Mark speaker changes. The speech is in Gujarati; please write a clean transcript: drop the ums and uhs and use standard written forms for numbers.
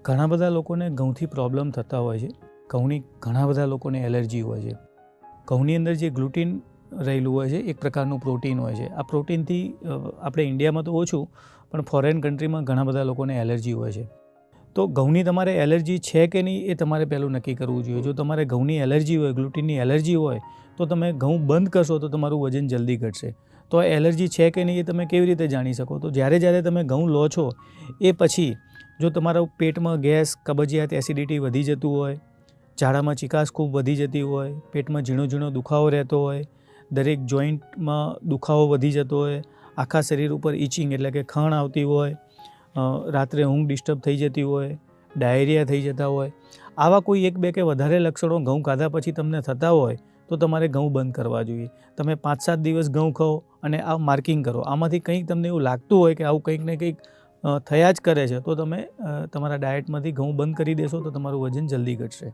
Speaker 1: ઘણા બધા લોકોને ઘઉંથી પ્રોબ્લેમ થતા હોય છે. ઘણા બધા લોકોને એલર્જી હોય છે. ઘઉંની અંદર જે ગ્લુટીન રહેલું હોય છે એક પ્રકારનું પ્રોટીન હોય છે. આ પ્રોટીનથી આપણે ઇન્ડિયામાં તો ઓછું પણ ફોરેન કન્ટ્રીમાં ઘણા બધા લોકોને એલર્જી હોય છે. તો ઘઉંની તમારે એલર્જી છે કે નહીં એ તમારે પહેલું નક્કી કરવું જોઈએ. જો તમારે ઘઉંની એલર્જી હોય, ગ્લુટીનની એલર્જી હોય તો તમે ઘઉં બંધ કરશો તો તમારું વજન જલ્દી ઘટશે. તો એલર્જી છે કે નહીં એ તમે કેવી રીતે જાણી શકો? તો જ્યારે તમે ઘઉં લો છો એ પછી જો તમારા પેટમાં ગેસ, કબજિયાત, એસિડિટી વધી જતું હોય, ઝાડામાં ચીકાશ ખૂબ વધી જતી હોય, પેટમાં ઝીણો દુખાવો રહેતો હોય, દરેક જોઈન્ટમાં દુખાવો વધી જતો હોય, આખા શરીર ઉપર ઇચિંગ એટલે કે ખણ આવતી હોય, રાત્રે ઊંઘ ડિસ્ટર્બ થઈ જતી હોય, ડાયરિયા થઈ જતા હોય, આવા કોઈ એક બે કે વધારે લક્ષણો ઘઉં ખાધા પછી તમને થતા હોય તો તમારે ઘઉં બંધ કરવા જોઈએ. તમે 5-7 દિવસ ઘઉં ખાઓ અને આ માર્કિંગ કરો. આમાંથી કંઈક તમને એવું લાગતું હોય કે આવું કંઈક ને કંઈક થયા જ કરે છે તો તમે તમારા ડાયટમાંથી ઘઉં બંધ કરી દેશો તો તમારું વજન જલ્દી ઘટશે.